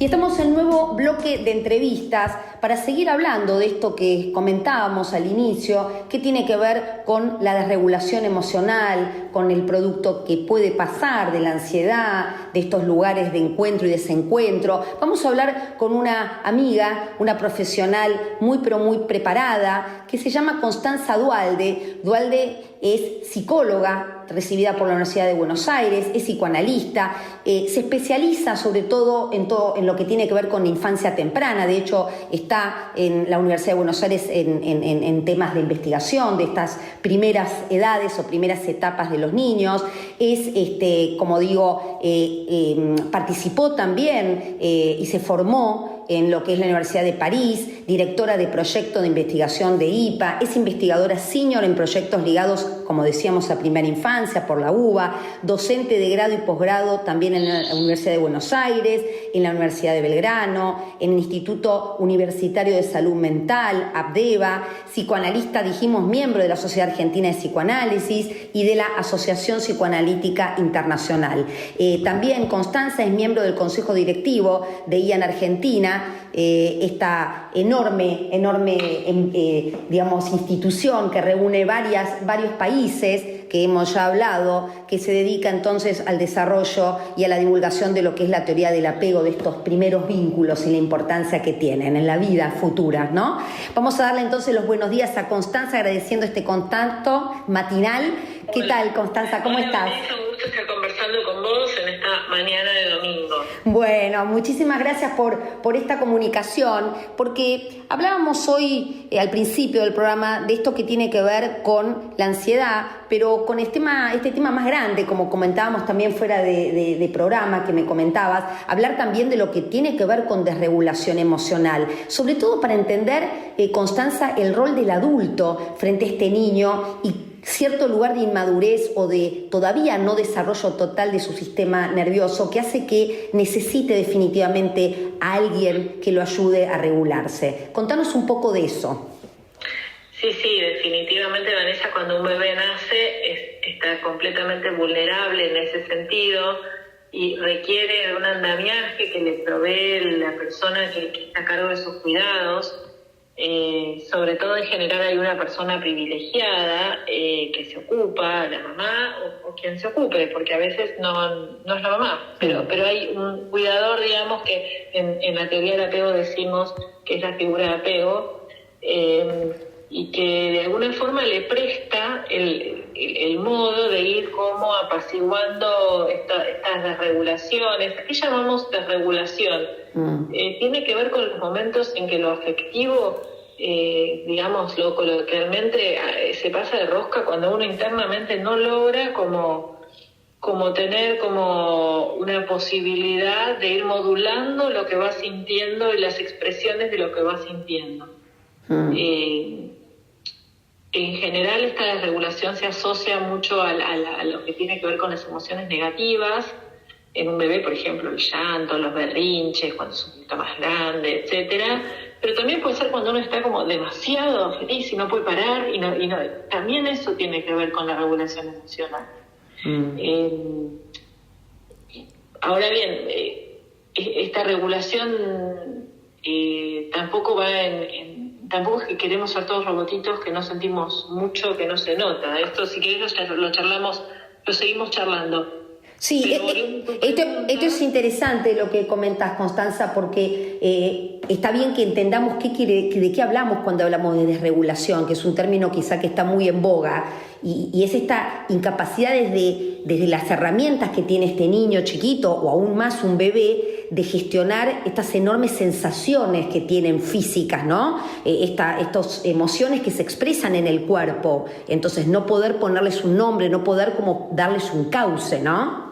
Y estamos en un nuevo bloque de entrevistas para seguir hablando de esto que comentábamos al inicio, que tiene que ver con la desregulación emocional, con el producto que puede pasar de la ansiedad, de estos lugares de encuentro y desencuentro. Vamos a hablar con una amiga, una profesional muy pero muy preparada, que se llama Constanza Duhalde. Duhalde es psicóloga, recibida por la Universidad de Buenos Aires, es psicoanalista, se especializa sobre todo en lo que tiene que ver con la infancia temprana. De hecho, está en la Universidad de Buenos Aires en temas de investigación de estas primeras edades o primeras etapas de los niños. Es, como digo, participó también y se formó en lo que es la Universidad de París, directora de proyecto de investigación de IPA, es investigadora senior en proyectos ligados, como decíamos, a primera infancia por la UBA, docente de grado y posgrado también en la Universidad de Buenos Aires, en la Universidad de Belgrano, en el Instituto Universitario de Salud Mental, ABDEVA, psicoanalista, dijimos, miembro de la Sociedad Argentina de Psicoanálisis y de la Asociación Psicoanalítica Internacional. También Constanza es miembro del Consejo Directivo de IAN Argentina, esta enorme, digamos, institución que reúne varios países que hemos ya hablado, que se dedica entonces al desarrollo y a la divulgación de lo que es la teoría del apego, de estos primeros vínculos y la importancia que tienen en la vida futura, ¿no? Vamos a darle entonces los buenos días a Constanza, agradeciendo este contacto matinal. ¿Qué tal, Constanza? ¿Cómo estás? Un gusto estar conversando con vos en esta mañana de domingo. Bueno, muchísimas gracias por esta comunicación, porque hablábamos hoy al principio del programa de esto que tiene que ver con la ansiedad, pero con este tema más grande, como comentábamos también fuera de programa que me comentabas, hablar también de lo que tiene que ver con desregulación emocional, sobre todo para entender, Constanza, el rol del adulto frente a este niño y cierto lugar de inmadurez o de todavía no desarrollo total de su sistema nervioso que hace que necesite definitivamente a alguien que lo ayude a regularse. Contanos un poco de eso. Sí, definitivamente, Vanessa, cuando un bebé nace está completamente vulnerable en ese sentido y requiere un andamiaje que le provee la persona que está a cargo de sus cuidados. Sobre todo en general hay una persona privilegiada que se ocupa, la mamá o quien se ocupe, porque a veces no es la mamá, pero hay un cuidador, digamos, que en la teoría del apego decimos que es la figura de apego, y que de alguna forma le presta el modo de ir como apaciguando estas desregulaciones. ¿Qué llamamos desregulación? Tiene que ver con los momentos en que lo afectivo, digámoslo coloquialmente, se pasa de rosca cuando uno internamente no logra como tener como una posibilidad de ir modulando lo que va sintiendo y las expresiones de lo que va sintiendo. En general esta desregulación se asocia mucho a lo que tiene que ver con las emociones negativas. En un bebé, por ejemplo, el llanto, los berrinches, cuando es un poquito más grande, etcétera. Pero también puede ser cuando uno está como demasiado feliz y no puede parar, y no, también eso tiene que ver con la regulación emocional. Ahora bien, esta regulación tampoco va tampoco es que queremos ser todos robotitos que no sentimos mucho, que no se nota. Esto, si querés, lo charlamos, lo seguimos charlando. Sí, esto es interesante lo que comentas, Constanza, porque está bien que entendamos de qué hablamos cuando hablamos de desregulación, que es un término quizá que está muy en boga, y es esta incapacidad desde las herramientas que tiene este niño chiquito, o aún más un bebé, de gestionar estas enormes sensaciones que tienen físicas, ¿no? Estas emociones que se expresan en el cuerpo, entonces no poder ponerles un nombre, no poder como darles un cauce, ¿no?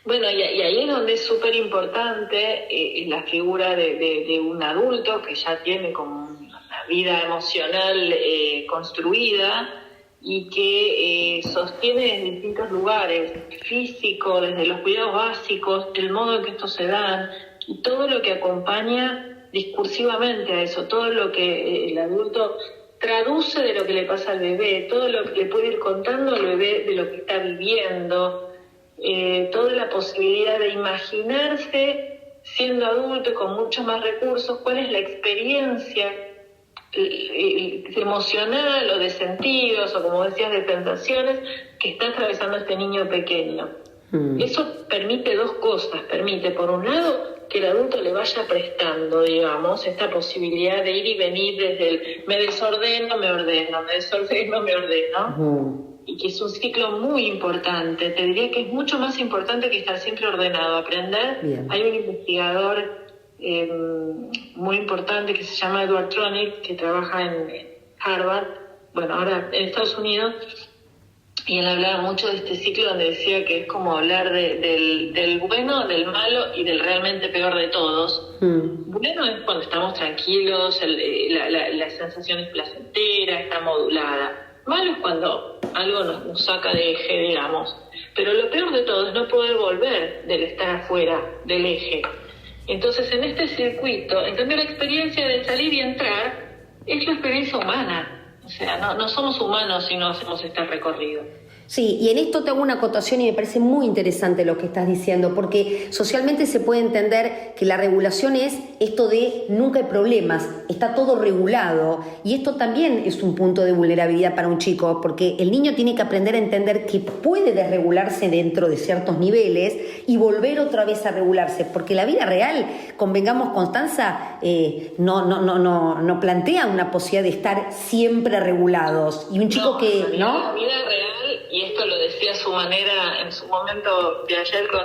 Bueno, y ahí es donde es súper importante la figura de un adulto que ya tiene como una vida emocional construida y que sostiene desde distintos lugares, físico, desde los cuidados básicos, el modo en que estos se dan y todo lo que acompaña discursivamente a eso, todo lo que el adulto traduce de lo que le pasa al bebé, todo lo que le puede ir contando al bebé de lo que está viviendo, toda la posibilidad de imaginarse siendo adulto y con muchos más recursos, cuál es la experiencia emocional o de sentidos, o como decías, de sensaciones que está atravesando este niño pequeño. Eso permite dos cosas. Permite, por un lado, que el adulto le vaya prestando, digamos, esta posibilidad de ir y venir desde el me desordeno, me ordeno, me desordeno, me ordeno. Y que es un ciclo muy importante. Te diría que es mucho más importante que estar siempre ordenado. Aprender. Bien. Hay un investigador muy importante que se llama Edward Tronick, que trabaja en Harvard, bueno, ahora en Estados Unidos, y él hablaba mucho de este ciclo donde decía que es como hablar del bueno, del malo y del realmente peor de todos. Bueno es cuando estamos tranquilos, la sensación es placentera, está modulada. Malo es cuando algo nos saca de eje, digamos. Pero lo peor de todo es no poder volver del estar afuera del eje. Entonces, en este circuito, en cambio, la experiencia de salir y entrar es la experiencia humana. O sea, no somos humanos si no hacemos este recorrido. Sí, y en esto te hago una acotación y me parece muy interesante lo que estás diciendo, porque socialmente se puede entender que la regulación es esto de nunca hay problemas, está todo regulado, y esto también es un punto de vulnerabilidad para un chico, porque el niño tiene que aprender a entender que puede desregularse dentro de ciertos niveles y volver otra vez a regularse, porque la vida real, convengamos, Constanza, no plantea una posibilidad de estar siempre regulados, y un chico La vida real, y esto lo decía a su manera en su momento de ayer con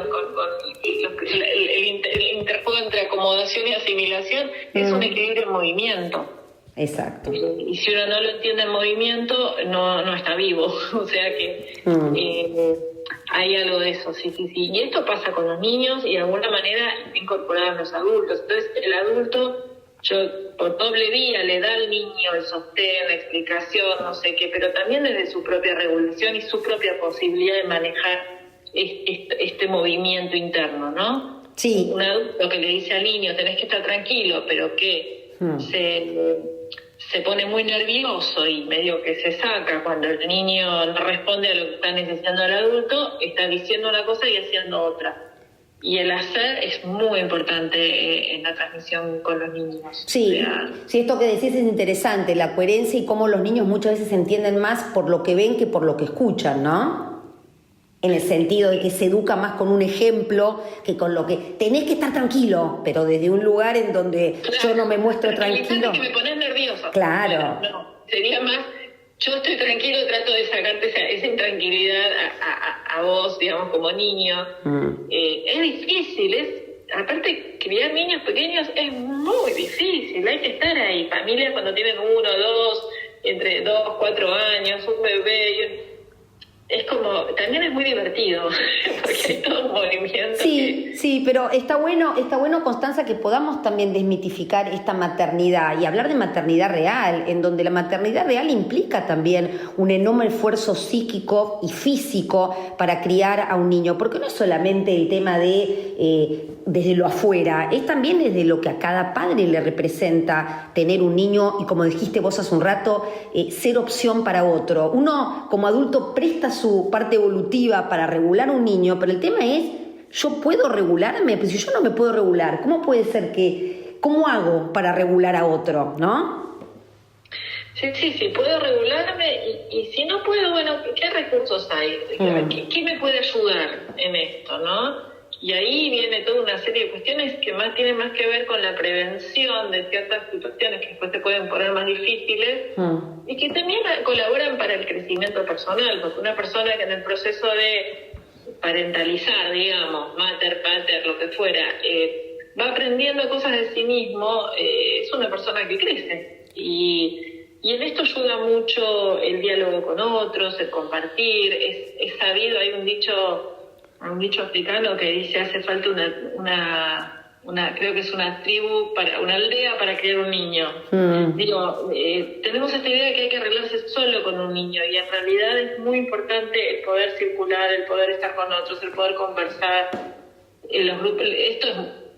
el interjuego entre acomodación y asimilación, es un equilibrio en movimiento. Exacto. Y si uno no lo entiende en movimiento, no está vivo. O sea que hay algo de eso, sí. Y esto pasa con los niños y de alguna manera está incorporado en los adultos. Entonces el adulto, por doble vía le da al niño el sostén, la explicación, no sé qué, pero también desde su propia regulación y su propia posibilidad de manejar este movimiento interno, ¿no? Sí. Un adulto que le dice al niño, tenés que estar tranquilo, pero que se pone muy nervioso y medio que se saca cuando el niño no responde a lo que está necesitando el adulto, está diciendo una cosa y haciendo otra. Y el hacer es muy importante en la transmisión con los niños. Sí, sí, esto que decís es interesante, la coherencia y cómo los niños muchas veces entienden más por lo que ven que por lo que escuchan, ¿no? En el sentido de que se educa más con un ejemplo que con lo que tenés que estar tranquilo, pero desde un lugar en donde yo no me muestro tranquilo. Que me pones nervioso. Claro. No, sería más, yo estoy tranquilo, trato de sacarte esa intranquilidad a vos, digamos, como niño. Es difícil, aparte criar niños pequeños es muy difícil, hay que estar ahí. Familias cuando tienen 1, 2, entre 2, 4 años, un bebé, es como, también es muy divertido, porque hay todo un movimiento. Sí, pero está bueno, Constanza, que podamos también desmitificar esta maternidad y hablar de maternidad real, en donde la maternidad real implica también un enorme esfuerzo psíquico y físico para criar a un niño, porque no es solamente el tema de desde lo afuera, es también desde lo que a cada padre le representa tener un niño y, como dijiste vos hace un rato, ser opción para otro. Uno como adulto presta su parte evolutiva para regular un niño, pero el tema es, ¿yo puedo regularme? Pues si yo no me puedo regular, ¿cómo puede ser cómo hago para regular a otro, no? Sí, puedo regularme y si no puedo, bueno, ¿qué recursos hay? ¿Qué me puede ayudar en esto, no? Y ahí viene toda una serie de cuestiones que tienen más que ver con la prevención de ciertas situaciones que después se pueden poner más difíciles y que también colaboran para el crecimiento personal, porque una persona que en el proceso de parentalizar, digamos, pater, lo que fuera, va aprendiendo cosas de sí mismo, es una persona que crece. Y en esto ayuda mucho el diálogo con otros, el compartir. Es sabido, hay un dicho africano que dice hace falta una creo que es una tribu, una aldea para criar un niño. Digo, tenemos esta idea de que hay que arreglarse solo con un niño y en realidad es muy importante el poder circular, el poder estar con otros, el poder conversar. En los grupos, esto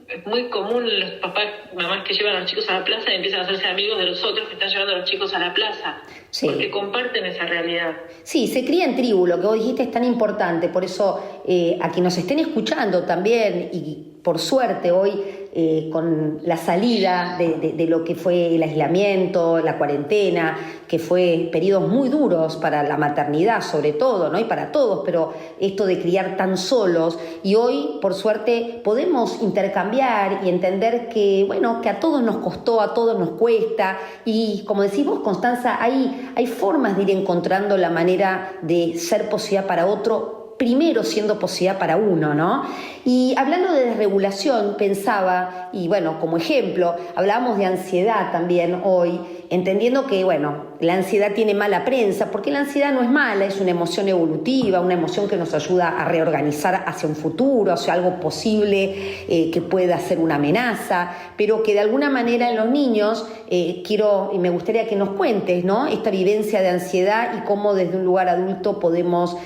es muy común, los papás, mamás que llevan a los chicos a la plaza y empiezan a hacerse amigos de los otros que están llevando a los chicos a la plaza, porque comparten esa realidad. Sí, se cría en tribu, lo que vos dijiste es tan importante, por eso a quienes nos estén escuchando también y por suerte hoy, con la salida de lo que fue el aislamiento, la cuarentena, que fue periodos muy duros para la maternidad sobre todo, ¿no? Y para todos, pero esto de criar tan solos, y hoy por suerte podemos intercambiar y entender que, bueno, que a todos nos costó, a todos nos cuesta, y como decís vos, Constanza, hay formas de ir encontrando la manera de ser posibilidad para otro, primero siendo posibilidad para uno, ¿no? Y hablando de desregulación, pensaba, y bueno, como ejemplo, hablábamos de ansiedad también hoy, entendiendo que, bueno, la ansiedad tiene mala prensa, porque la ansiedad no es mala, es una emoción evolutiva, una emoción que nos ayuda a reorganizar hacia un futuro, hacia algo posible que pueda ser una amenaza, pero que de alguna manera en los niños, quiero y me gustaría que nos cuentes, ¿no? Esta vivencia de ansiedad y cómo desde un lugar adulto podemos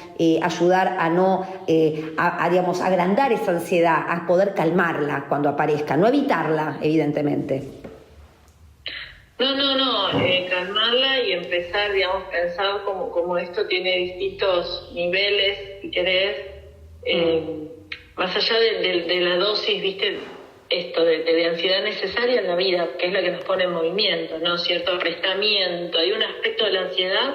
ayudar a no, digamos, agrandar esa ansiedad, a poder calmarla cuando aparezca, no evitarla, evidentemente. No, calmarla y empezar, digamos, pensar como esto tiene distintos niveles, si querés, más allá de la dosis, viste, esto de ansiedad necesaria en la vida, que es la que nos pone en movimiento, ¿no? Cierto aprestamiento, hay un aspecto de la ansiedad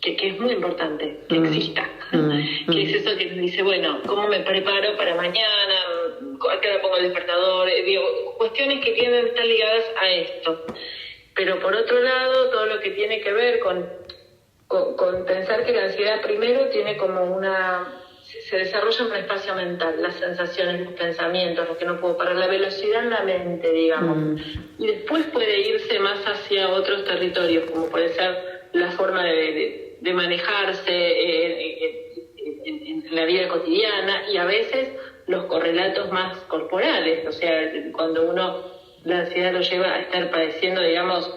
que es muy importante, que exista, que es eso que nos dice, bueno, ¿cómo me preparo para mañana? ¿A qué hora pongo el despertador? Digo, cuestiones que tienen que estar ligadas a esto. Pero por otro lado, todo lo que tiene que ver con pensar que la ansiedad primero tiene como se desarrolla en un espacio mental, las sensaciones, los pensamientos, lo que no puedo parar, la velocidad en la mente, digamos. Y después puede irse más hacia otros territorios, como puede ser la forma de manejarse en la vida cotidiana, y a veces los correlatos más corporales, o sea, cuando la ansiedad lo lleva a estar padeciendo, digamos,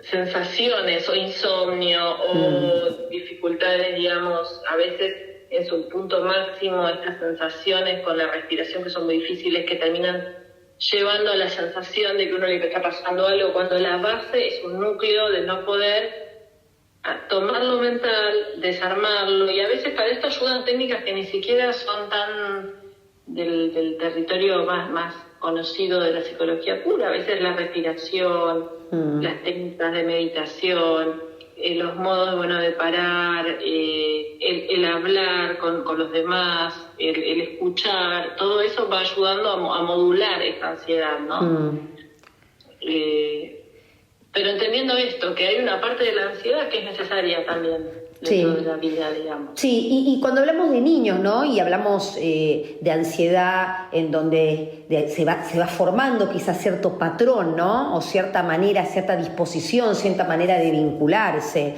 sensaciones o insomnio o dificultades, digamos, a veces en su punto máximo, estas sensaciones con la respiración que son muy difíciles, que terminan llevando a la sensación de que uno le está pasando algo, cuando la base es un núcleo de no poder tomarlo mental, desarmarlo, y a veces para esto ayudan técnicas que ni siquiera son tan del territorio más conocido de la psicología pura, a veces la respiración, las técnicas de meditación, los modos, bueno, de parar, el hablar con los demás, el escuchar, todo eso va ayudando a modular esta ansiedad, ¿no? Pero entendiendo esto, que hay una parte de la ansiedad que es necesaria también dentro de la vida, digamos. Sí, y cuando hablamos de niños, ¿no? Y hablamos de ansiedad en donde se va formando quizás cierto patrón, ¿no? O cierta manera, cierta disposición, cierta manera de vincularse.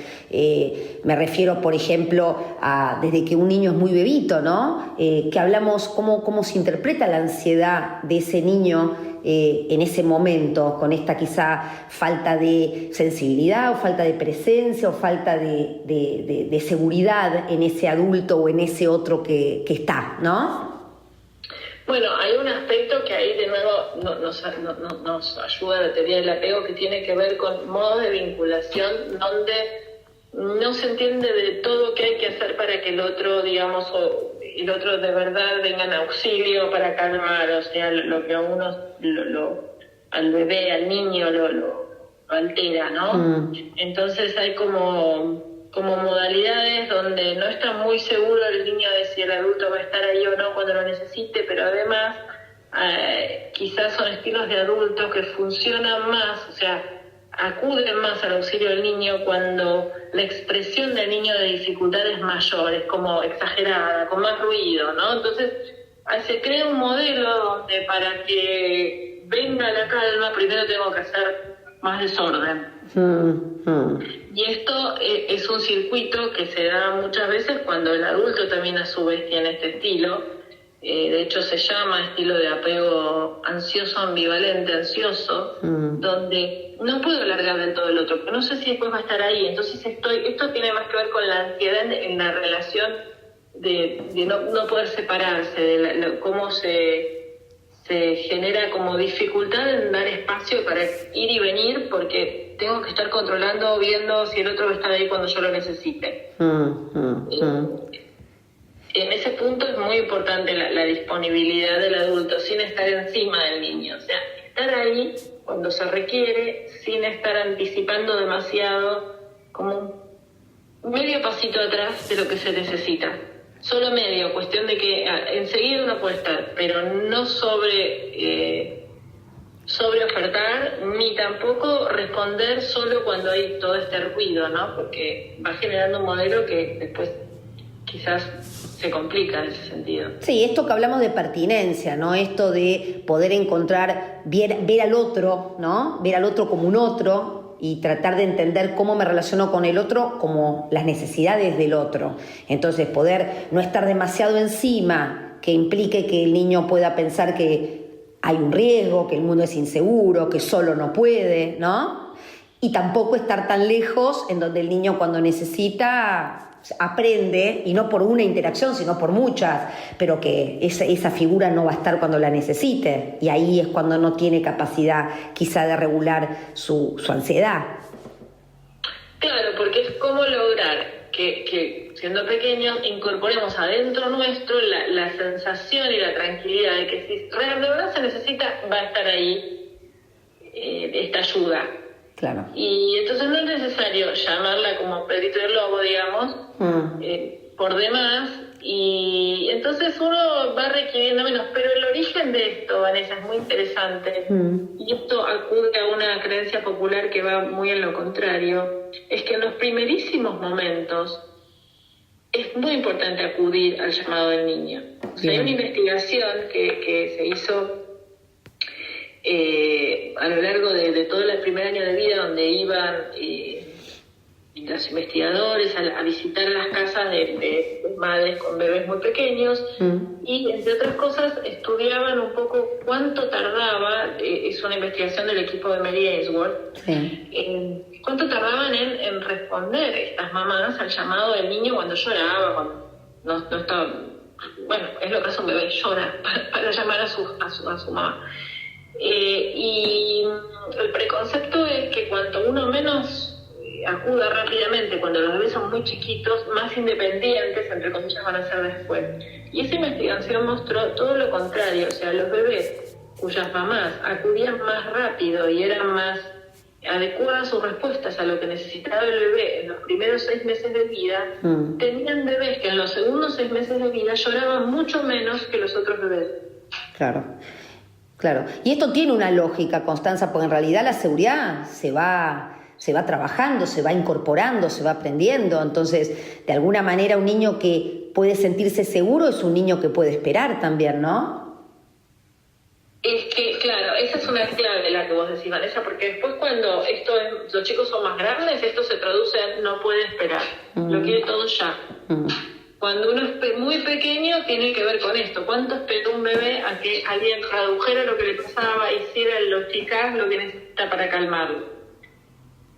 Me refiero, por ejemplo, a desde que un niño es muy bebito, ¿no? Que hablamos cómo se interpreta la ansiedad de ese niño en ese momento, con esta quizá falta de sensibilidad o falta de presencia o falta de seguridad en ese adulto o en ese otro que está, ¿no? Bueno, hay un aspecto que ahí de nuevo nos ayuda a la teoría del apego, que tiene que ver con modos de vinculación donde no se entiende de todo qué hay que hacer para que el otro, digamos, o el otro de verdad venga en auxilio para calmar, o sea, lo que a uno, al bebé, al niño, lo altera, ¿no? Entonces hay como modalidades donde no está muy seguro el niño de si el adulto va a estar ahí o no cuando lo necesite, pero además quizás son estilos de adultos que funcionan más, o sea, acuden más al auxilio del niño cuando la expresión del niño de dificultad es mayor, es como exagerada, con más ruido, ¿no? Entonces se crea un modelo donde para que venga la calma primero tengo que hacer más desorden. Y esto es un circuito que se da muchas veces cuando el adulto también a su vez tiene este estilo. De hecho se llama estilo de apego ansioso ambivalente, ansioso, donde no puedo alargar del todo el otro, pero no sé si después va a estar ahí. Entonces esto tiene más que ver con la ansiedad en la relación de no poder separarse, de cómo se genera como dificultad en dar espacio para ir y venir, porque tengo que estar controlando, viendo si el otro va a estar ahí cuando yo lo necesite. en ese punto es muy importante la disponibilidad del adulto sin estar encima del niño. O sea, estar ahí cuando se requiere sin estar anticipando demasiado, como medio pasito atrás de lo que se necesita. Solo medio, cuestión de que enseguida uno puede estar, pero no sobre ofertar, ni tampoco responder solo cuando hay todo este ruido, ¿no? Porque va generando un modelo que después quizás se complica en ese sentido. Sí, esto que hablamos de pertinencia, ¿no? Esto de poder encontrar, ver al otro, ¿no? Ver al otro como un otro y tratar de entender cómo me relaciono con el otro como las necesidades del otro. Entonces, poder no estar demasiado encima, que implique que el niño pueda pensar que hay un riesgo, que el mundo es inseguro, que solo no puede, ¿no? Y tampoco estar tan lejos en donde el niño cuando necesita aprende, y no por una interacción, sino por muchas, pero que esa figura no va a estar cuando la necesite, y ahí es cuando no tiene capacidad quizá de regular su ansiedad. Claro, porque es cómo lograr que siendo pequeños incorporemos adentro nuestro la sensación y la tranquilidad de que si de verdad se necesita, va a estar ahí esta ayuda. Claro. Y entonces no es necesario llamarla como Pedrito el Lobo, digamos, por demás, y entonces uno va requiriendo menos. Pero el origen de esto, Vanessa, es muy interesante, y esto acude a una creencia popular que va muy en lo contrario, es que en los primerísimos momentos es muy importante acudir al llamado del niño. O sea, hay una investigación que se hizo a lo largo de todo el primer año de vida, donde iban los investigadores a visitar las casas de madres con bebés muy pequeños, y entre otras cosas estudiaban un poco cuánto tardaba, es una investigación del equipo de Mary Ainsworth, cuánto tardaban en responder estas mamás al llamado del niño cuando lloraba, cuando no estaba, bueno, es lo que hace un bebé, llora para llamar a su mamá. Y el preconcepto es que cuanto uno menos acuda rápidamente, cuando los bebés son muy chiquitos, más independientes, entre comillas, van a ser después. Y esa investigación mostró todo lo contrario, o sea, los bebés cuyas mamás acudían más rápido y eran más adecuadas sus respuestas a lo que necesitaba el bebé en los primeros 6 meses de vida, tenían bebés que en los segundos 6 meses de vida lloraban mucho menos que los otros bebés. Claro. Claro, y esto tiene una lógica, Constanza, porque en realidad la seguridad se va trabajando, se va incorporando, se va aprendiendo. Entonces, de alguna manera, un niño que puede sentirse seguro es un niño que puede esperar también, ¿no? Es que, claro, esa es una clave la que vos decís, Vanessa, porque después cuando los chicos son más grandes, esto se traduce en no puede esperar, lo quiere todo ya. Cuando uno es muy pequeño, tiene que ver con esto. ¿Cuánto esperó un bebé a que alguien tradujera lo que le pasaba, hiciera lo chicas lo que necesita para calmarlo?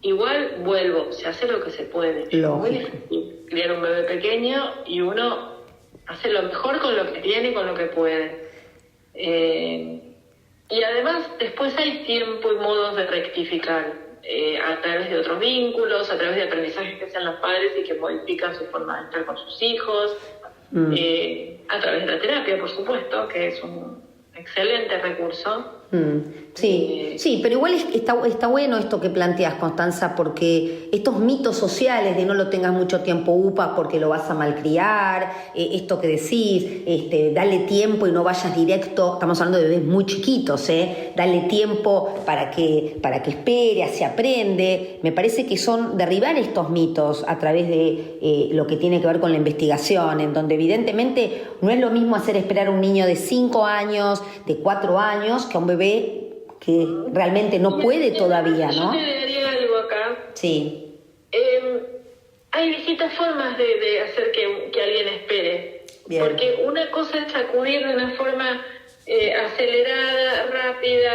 Igual, vuelvo, se hace lo que se puede. Es muy difícil criar un bebé pequeño y uno hace lo mejor con lo que tiene y con lo que puede. Y además, después hay tiempo y modos de rectificar. A través de otros vínculos, a través de aprendizajes que hacen los padres y que modifican su forma de estar con sus hijos, a través de la terapia, por supuesto, que es un excelente recurso. Sí, pero igual está bueno esto que planteas, Constanza, porque estos mitos sociales de no lo tengas mucho tiempo UPA porque lo vas a malcriar, esto que decís, dale tiempo y no vayas directo, estamos hablando de bebés muy chiquitos, dale tiempo para que espere, así aprende. Me parece que son derribar estos mitos a través de lo que tiene que ver con la investigación, en donde evidentemente no es lo mismo hacer esperar a un niño de 5 años, de 4 años, que a un bebé que realmente no puede todavía, ¿no? Yo te agregaría algo acá. Sí. Hay distintas formas de hacer que alguien espere. Bien. Porque una cosa es acudir de una forma acelerada, rápida,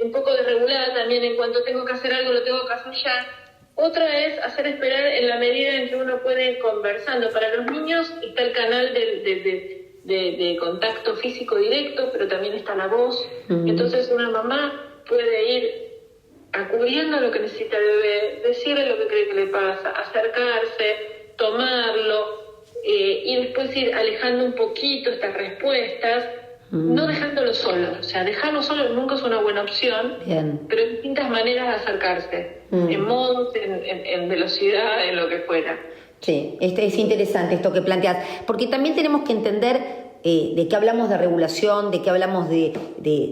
un poco desregulada también, en cuanto tengo que hacer algo, lo tengo que hacer ya. Otra es hacer esperar en la medida en que uno puede ir conversando. Para los niños está el canal de contacto físico directo, pero también está la voz. Entonces una mamá puede ir acudiendo a lo que necesita el bebé, decirle lo que cree que le pasa, acercarse, tomarlo, y después ir alejando un poquito estas respuestas, no dejándolo solo. O sea, dejarlo solo nunca es una buena opción, Bien. pero hay distintas maneras de acercarse, en modos, en velocidad, en lo que fuera. Sí, es interesante esto que planteas, porque también tenemos que entender de qué hablamos de regulación, de qué hablamos de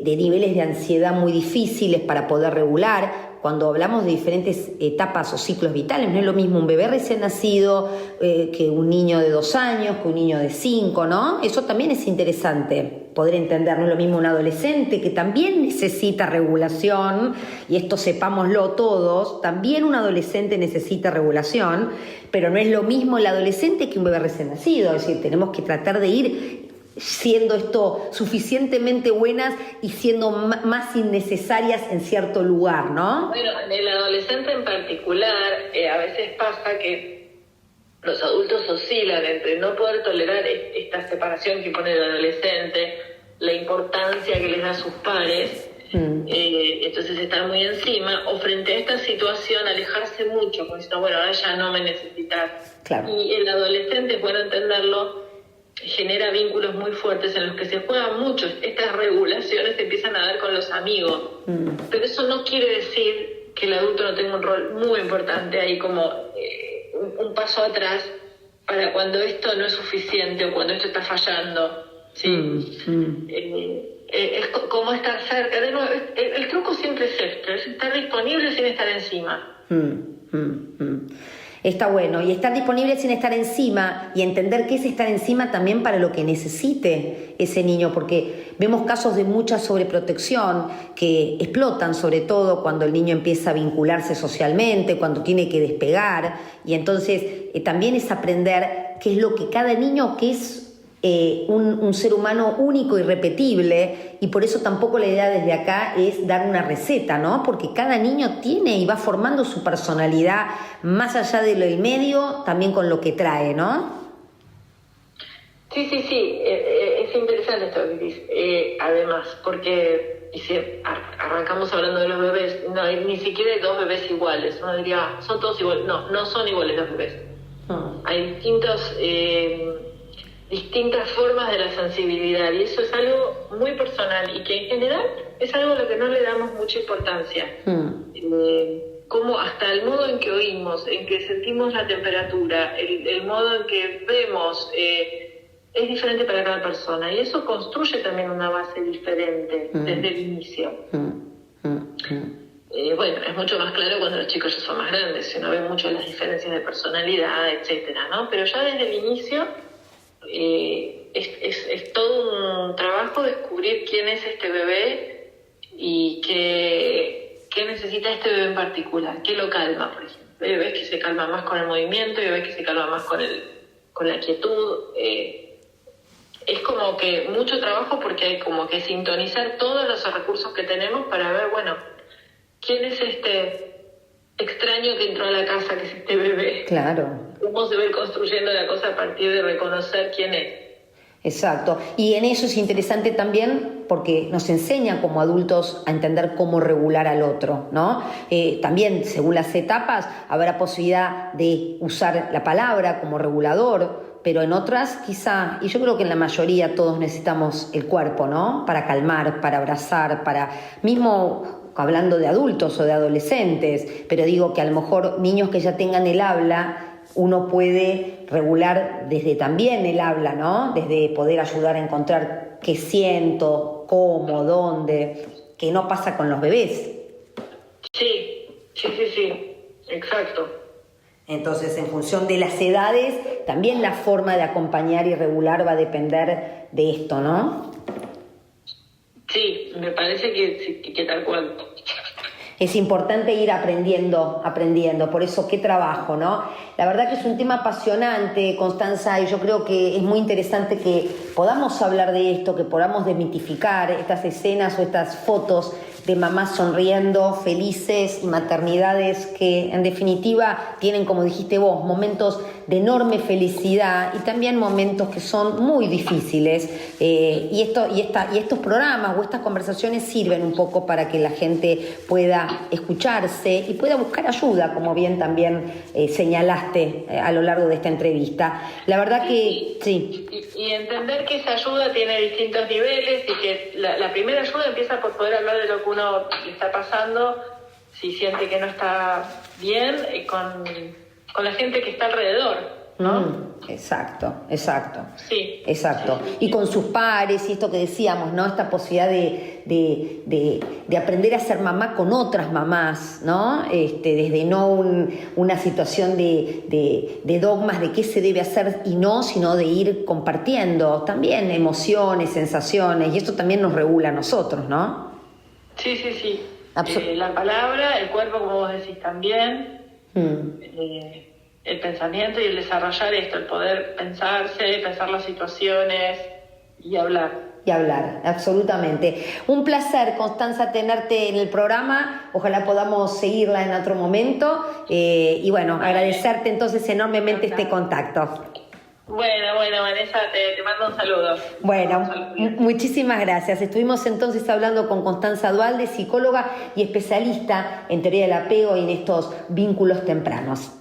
niveles de ansiedad muy difíciles para poder regular. Cuando hablamos de diferentes etapas o ciclos vitales, no es lo mismo un bebé recién nacido que un niño de 2 años, que un niño de 5, ¿no? Eso también es interesante poder entender. No es lo mismo un adolescente que también necesita regulación, y esto sepámoslo todos, también un adolescente necesita regulación, pero no es lo mismo el adolescente que un bebé recién nacido. Es decir, tenemos que tratar de ir siendo esto suficientemente buenas y siendo más innecesarias en cierto lugar, ¿no? Bueno, en el adolescente en particular, a veces pasa que los adultos oscilan entre no poder tolerar esta separación que pone el adolescente, la importancia que les da a sus pares, entonces estar muy encima, o frente a esta situación alejarse mucho, como diciendo, bueno, ahora ya no me necesitas. Claro. Y el adolescente, es bueno entenderlo, genera vínculos muy fuertes en los que se juegan mucho. Estas regulaciones se empiezan a dar con los amigos. Pero eso no quiere decir que el adulto no tenga un rol muy importante ahí, como un paso atrás para cuando esto no es suficiente o cuando esto está fallando. ¿Sí? Es como estar cerca. De nuevo, el truco siempre es esto, es estar disponible sin estar encima. Está bueno, y estar disponible sin estar encima, y entender que es estar encima también para lo que necesite ese niño, porque vemos casos de mucha sobreprotección que explotan, sobre todo cuando el niño empieza a vincularse socialmente, cuando tiene que despegar, y entonces también es aprender qué es lo que cada niño, que es un ser humano único y irrepetible, y por eso tampoco la idea desde acá es dar una receta, ¿no? Porque cada niño tiene y va formando su personalidad más allá de lo del medio, también con lo que trae, ¿no? Sí, es interesante esto que dices, además, porque y si arrancamos hablando de los bebés, no hay ni siquiera hay 2 bebés iguales. Uno diría, son todos iguales. No son iguales los bebés. Hay distintas formas de la sensibilidad, y eso es algo muy personal y que en general es algo a lo que no le damos mucha importancia. Como hasta el modo en que oímos, en que sentimos la temperatura, el modo en que vemos, es diferente para cada persona, y eso construye también una base diferente desde el inicio. Bueno, es mucho más claro cuando los chicos ya son más grandes, se no ven mucho las diferencias de personalidad, etcétera, ¿no? Pero ya desde el inicio es todo un trabajo descubrir quién es este bebé y qué necesita este bebé en particular, qué lo calma, por ejemplo. Hay bebés que se calman más con el movimiento, hay bebés que se calman más con la quietud. Es como que mucho trabajo, porque hay como que sintonizar todos los recursos que tenemos para ver, bueno, quién es este extraño que entró a la casa, que es este bebé. Claro. Cómo se va a ir construyendo la cosa a partir de reconocer quién es. Exacto. Y en eso es interesante también porque nos enseña como adultos a entender cómo regular al otro, ¿no? También, según las etapas, habrá posibilidad de usar la palabra como regulador, pero en otras quizá, y yo creo que en la mayoría todos necesitamos el cuerpo, ¿no? Para calmar, para abrazar, para mismo hablando de adultos o de adolescentes, pero digo que a lo mejor niños que ya tengan el habla, uno puede regular desde también el habla, ¿no? Desde poder ayudar a encontrar qué siento, cómo, dónde, que no pasa con los bebés. Sí, exacto. Entonces, en función de las edades, también la forma de acompañar y regular va a depender de esto, ¿no? Sí, me parece que tal cual. Es importante ir aprendiendo, por eso qué trabajo, ¿no? La verdad que es un tema apasionante, Constanza, y yo creo que es muy interesante que podamos hablar de esto, que podamos desmitificar estas escenas o estas fotos de mamás sonriendo, felices, maternidades que en definitiva tienen, como dijiste vos, momentos de enorme felicidad y también momentos que son muy difíciles. Y estos programas o estas conversaciones sirven un poco para que la gente pueda escucharse y pueda buscar ayuda, como bien también señalaste a lo largo de esta entrevista. La verdad que sí. Y entender que esa ayuda tiene distintos niveles y que la primera ayuda empieza por poder hablar de lo que uno le está pasando, si siente que no está bien, con la gente que está alrededor, ¿no? Exacto. Sí. Exacto. Sí. Y con sus pares y esto que decíamos, ¿no? Esta posibilidad de aprender a ser mamá con otras mamás, ¿no? Desde no una situación de dogmas de qué se debe hacer y no, sino de ir compartiendo también emociones, sensaciones, y esto también nos regula a nosotros, ¿no? Sí. La palabra, el cuerpo, como vos decís, también. El pensamiento y el desarrollar esto, el poder pensar las situaciones y hablar. Y hablar, absolutamente. Un placer, Constanza, tenerte en el programa. Ojalá podamos seguirla en otro momento. Y bueno, agradecerte entonces enormemente este contacto. Bueno, Vanessa, te mando un saludo. Bueno, muchísimas gracias. Estuvimos entonces hablando con Constanza Duhalde, psicóloga y especialista en teoría del apego y en estos vínculos tempranos.